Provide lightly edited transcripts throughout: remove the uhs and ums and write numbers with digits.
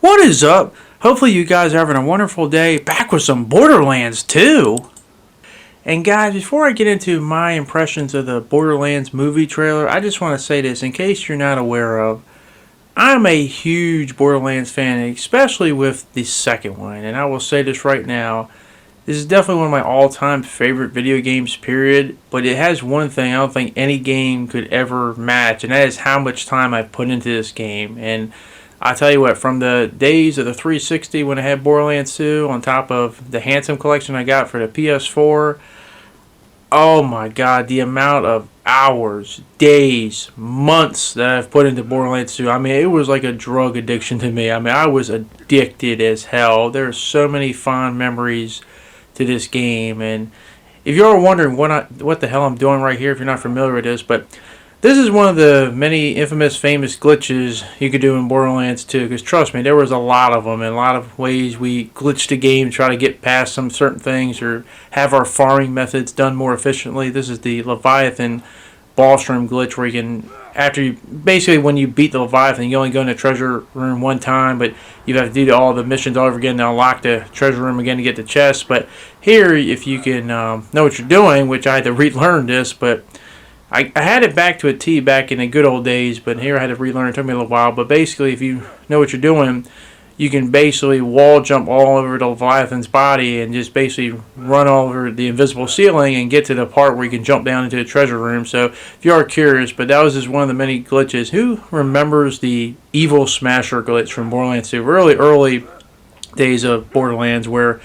What is up? Hopefully you guys are having a wonderful day. Back with some Borderlands 2. And guys, before I get into my impressions of the Borderlands movie trailer, I just want to say this in case you're not aware of. I'm a huge Borderlands fan, especially with the second one. And I will say this right now. This is definitely one of my all-time favorite video games, period. But it has one thing I don't think any game could ever match, and that is how much time I've put into this game. And I tell you what, from the days of the 360 when I had Borderlands 2 on top of the Handsome collection I got for the PS4, oh my god, the amount of hours, days, months that I've put into Borderlands 2. I mean, it was like a drug addiction to me. I mean, I was addicted as hell. There are so many fond memories to this game. And if you're wondering what the hell I'm doing right here, if you're not familiar with this, but this is one of the many infamous, famous glitches you could do in Borderlands 2. Because trust me, there was a lot of them, and a lot of ways we glitched the game, try to get past some certain things, or have our farming methods done more efficiently. This is the Leviathan boss room glitch, where you can, basically when you beat the Leviathan, you only go in the treasure room one time, but you have to do all the missions all over again to unlock the treasure room again to get the chest. But here, if you can know what you're doing, which I had to relearn this, but I had it back to a T back in the good old days, but here I had to relearn. It took me a little while. But basically, if you know what you're doing, you can basically wall jump all over the Leviathan's body and just basically run over the invisible ceiling and get to the part where you can jump down into the treasure room. So if you are curious, but that was just one of the many glitches. Who remembers the Evil Smasher glitch from Borderlands 2? Really early days of Borderlands, where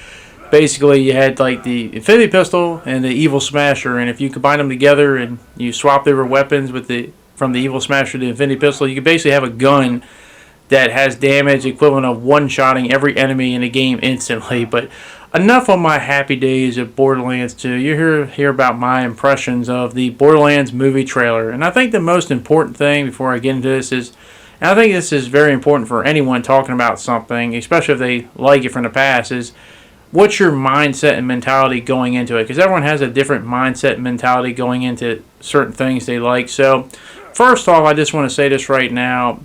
basically you had like the infinity pistol and the evil smasher, and if you combine them together and you swapped over weapons with from the evil smasher to the infinity pistol, you could basically have a gun that has damage equivalent of one-shotting every enemy in the game instantly. But enough on my happy days of Borderlands 2. You hear about my impressions of the Borderlands movie trailer. And I think the most important thing before I get into this is, and I think this is very important for anyone talking about something, especially if they like it from the past, is what's your mindset and mentality going into it? Because everyone has a different mindset and mentality going into certain things they like. So, first off, I just want to say this right now.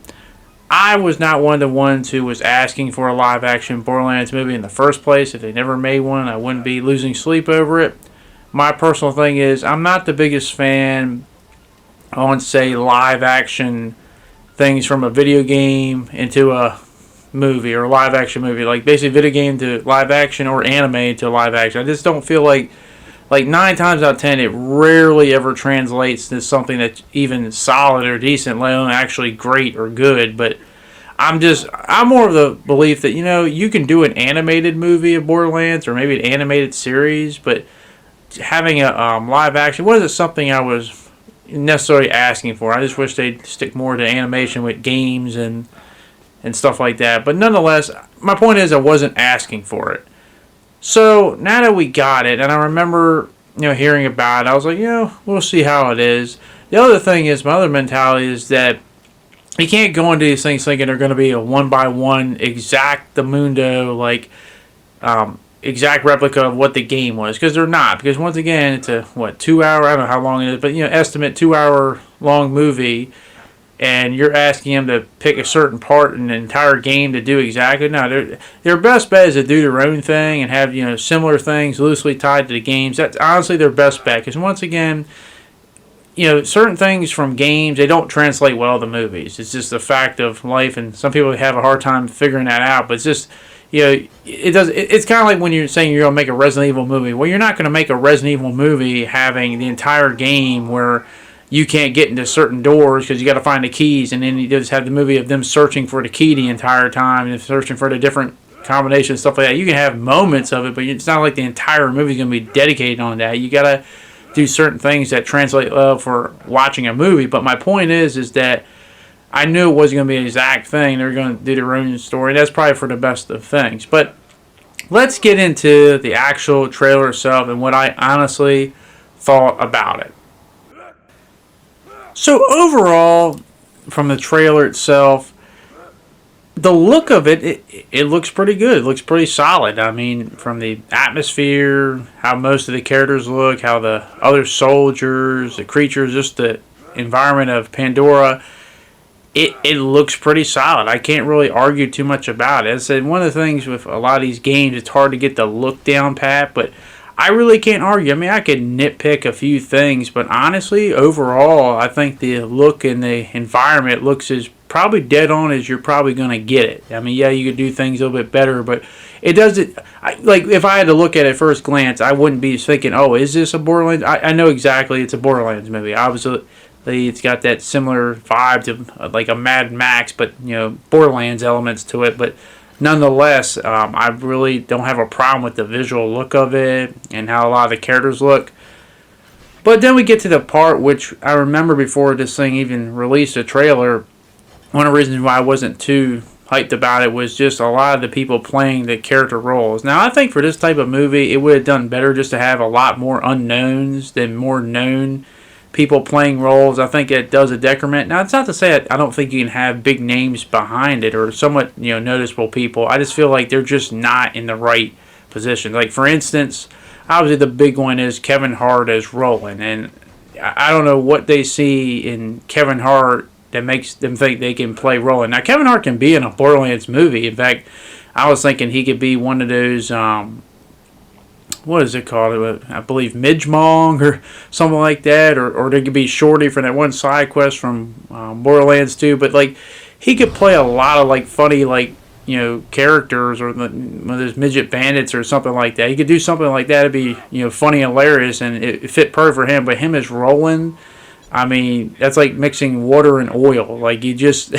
I was not one of the ones who was asking for a live-action Borderlands movie in the first place. If they never made one, I wouldn't be losing sleep over it. My personal thing is, I'm not the biggest fan on, say, live-action things from a video game into a movie or a live action movie, like basically video game to live action or anime to live action. I just don't feel like 9 times out of 10 it rarely ever translates to something that's even solid or decent, let alone actually great or good. But I'm more of the belief that you can do an animated movie of Borderlands or maybe an animated series, but having a live action wasn't something I was necessarily asking for. I just wish they'd stick more to animation with games and stuff like that. But nonetheless, my point is I wasn't asking for it. So now that we got it, and I remember hearing about it, I was like, we'll see how it is. The other thing is, my other mentality is that you can't go into these things thinking they're going to be a one-by-one exactamundo, exact replica of what the game was, because they're not. Because once again, it's a 2-hour, I don't know how long it is, but estimate 2-hour long movie, and you're asking them to pick a certain part in the entire game to do exactly. No, their best bet is to do their own thing and have similar things loosely tied to the games. That's honestly their best bet, because once again, certain things from games, they don't translate well to movies. It's just a fact of life, and some people have a hard time figuring that out. But it's just it does. It's kind of like when you're saying you're going to make a Resident Evil movie. Well, you're not going to make a Resident Evil movie having the entire game where you can't get into certain doors because you got to find the keys, and then you just have the movie of them searching for the key the entire time and searching for the different combinations, stuff like that. You can have moments of it, but it's not like the entire movie is going to be dedicated on that. You got to do certain things that translate well for watching a movie. But my point is that I knew it wasn't going to be an exact thing. They were going to do their own story. That's probably for the best of things. But let's get into the actual trailer itself and what I honestly thought about it. So overall, from the trailer itself, the look of it looks pretty good. It looks pretty solid. I mean, from the atmosphere, how most of the characters look, how the other soldiers, the creatures, just the environment of Pandora, it looks pretty solid. I can't really argue too much about it. As I said, one of the things with a lot of these games, it's hard to get the look down pat, but I really can't argue. I mean, I could nitpick a few things, but honestly, overall, I think the look and the environment looks as probably dead on as you're probably going to get it. I mean, yeah, you could do things a little bit better, but it doesn't. Like, if I had to look at it first glance, I wouldn't be thinking, oh, is this a Borderlands? I know exactly it's a Borderlands movie. Obviously, it's got that similar vibe to like a Mad Max, but, you know, Borderlands elements to it, but nonetheless, I really don't have a problem with the visual look of it and how a lot of the characters look. But then we get to the part which I remember before this thing even released a trailer. One of the reasons why I wasn't too hyped about it was just a lot of the people playing the character roles. Now, I think for this type of movie, it would have done better just to have a lot more unknowns than more known people playing roles. I think it does a decrement. Now, it's not to say I don't think you can have big names behind it or somewhat, you know, noticeable people. I just feel like they're just not in the right position. Like, for instance, obviously the big one is Kevin Hart as Roland, and I don't know what they see in Kevin Hart that makes them think they can play Roland. Now, Kevin Hart can be in a Borderlands movie. In fact, I was thinking he could be one of those, what is it called? I believe Midgemong or something like that. Or they could be Shorty from that one side quest from Borderlands 2. But, like, he could play a lot of, like, funny, like, you know, characters or one of those midget bandits or something like that. He could do something like that. It'd be, you know, funny and hilarious, and it fit perfect for him. But him as Roland, I mean, that's like mixing water and oil. Like, you just,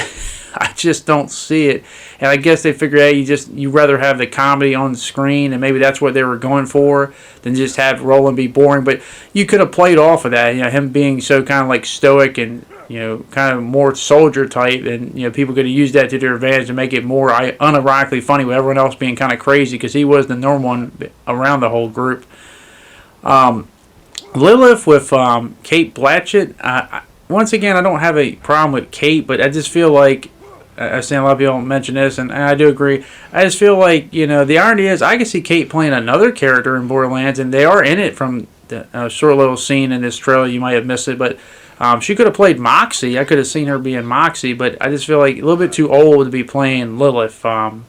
I just don't see it. And I guess they figured out you rather have the comedy on the screen, and maybe that's what they were going for, than just have Roland be boring. But you could have played off of that, you know, him being so kind of like stoic and, you know, kind of more soldier type, and, you know, people could have used that to their advantage to make it more unironically funny with everyone else being kind of crazy, because he was the normal one around the whole group. Lilith with Kate Blanchett. Once again, I don't have a problem with Kate, but I just feel like, I've seen a lot of people mention this, and I do agree. I just feel like, you know, the irony is I can see Kate playing another character in Borderlands, and they are in it from the short little scene in this trailer. You might have missed it, but she could have played Moxie. I could have seen her being Moxie, but I just feel like a little bit too old to be playing Lilith. But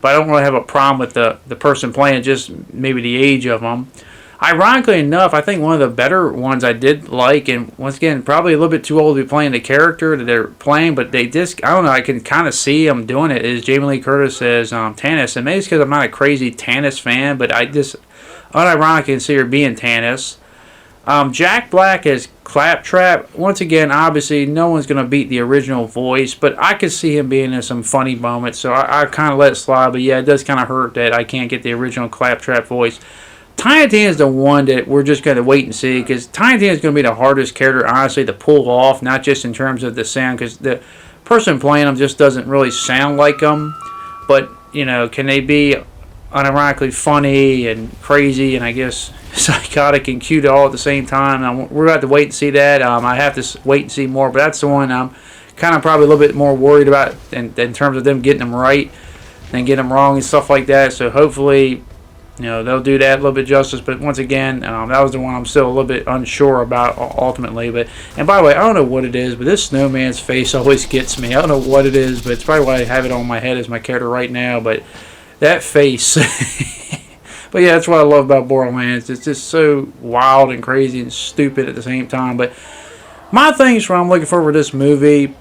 I don't really have a problem with the person playing, just maybe the age of them. Ironically enough, I think one of the better ones I did like, and once again, probably a little bit too old to be playing the character that they're playing, but they just, I don't know, I can kind of see them doing it, is Jamie Lee Curtis as Tannis. And maybe it's because I'm not a crazy Tannis fan, but I just unironically can see her being Tannis. Jack Black as Claptrap. Once again, obviously, no one's going to beat the original voice, but I could see him being in some funny moments, so I kind of let it slide. But yeah, it does kind of hurt that I can't get the original Claptrap voice. Tiny Tina is the one that we're just going to wait and see, because Tiny Tina is going to be the hardest character, honestly, to pull off, not just in terms of the sound, because the person playing them just doesn't really sound like them. But, you know, can they be unironically funny and crazy and I guess psychotic and cute all at the same time? We're going to have to wait and see that. I have to wait and see more, but that's the one I'm kind of probably a little bit more worried about in terms of them getting them right than getting them wrong and stuff like that. So hopefully, you know, they'll do that a little bit justice. But once again, that was the one I'm still a little bit unsure about ultimately. But, and by the way, I don't know what it is, but this snowman's face always gets me. I don't know what it is, but it's probably why I have it on my head as my character right now. But that face. But yeah, that's what I love about Borderlands. It's just so wild and crazy and stupid at the same time. But my things for I'm looking forward to this movie.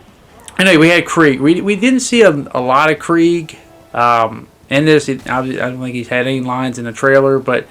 Anyway, we had Krieg. We didn't see a lot of Krieg. In this, I don't think he's had any lines in the trailer, but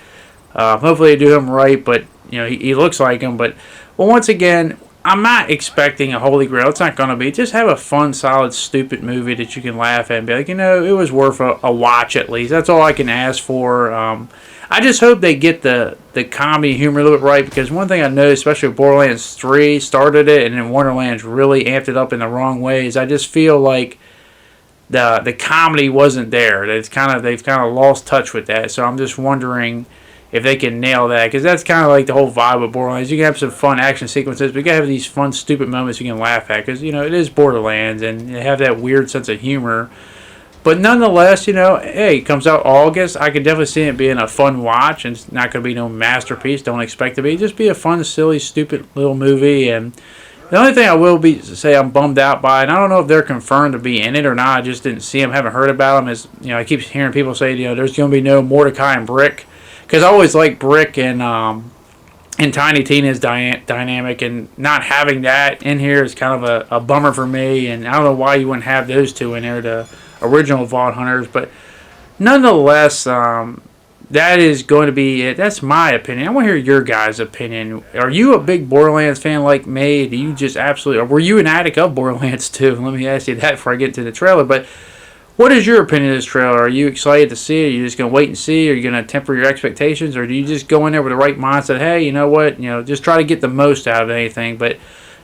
hopefully they do him right. But, you know, he looks like him. But, well, once again, I'm not expecting a holy grail. It's not going to be. Just have a fun, solid, stupid movie that you can laugh at and be like, you know, it was worth a watch at least. That's all I can ask for. I just hope they get the comedy humor a little bit right, because one thing I noticed, especially with Borderlands 3, started it, and then Wonderlands really amped it up in the wrong ways. I just feel like the comedy wasn't there. They've kind of lost touch with that. So I'm just wondering if they can nail that, because that's kind of like the whole vibe of Borderlands. You can have some fun action sequences, but you gotta have these fun, stupid moments you can laugh at, because, you know, it is Borderlands, and they have that weird sense of humor. But nonetheless, you know, hey, it comes out August. I could definitely see it being a fun watch, and it's not going to be no masterpiece. Don't expect it to be. Just be a fun, silly, stupid little movie, and The only thing I will say I'm bummed out by, and I don't know if they're confirmed to be in it or not. I just didn't see them, haven't heard about them. Is I keep hearing people say there's going to be no Mordecai and Brick, because I always like Brick and Tiny Tina's dynamic, and not having that in here is kind of a bummer for me. And I don't know why you wouldn't have those two in there, the original Vault Hunters, but nonetheless, that is going to be it. That's my opinion. I want to hear your guys' opinion. Are you a big Borderlands fan like me? Do you just absolutely, or were you an addict of Borderlands too? Let me ask you that before I get to the trailer. But what is your opinion of this trailer? Are you excited to see it? Are you just going to wait and see? Are you going to temper your expectations? Or do you just go in there with the right mindset? Hey, you know what? Just try to get the most out of anything. But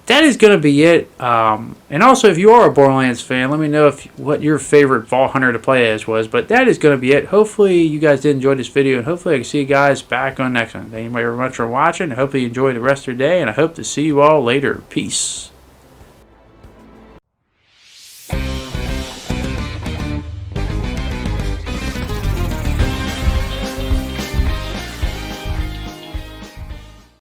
that is going to be it. And also, if you are a Borderlands fan, let me know what your favorite Vault Hunter to play as was. But that is going to be it. Hopefully, you guys did enjoy this video, and hopefully I can see you guys back on next one. Thank you very much for watching. I hope you enjoy the rest of your day, and I hope to see you all later. Peace.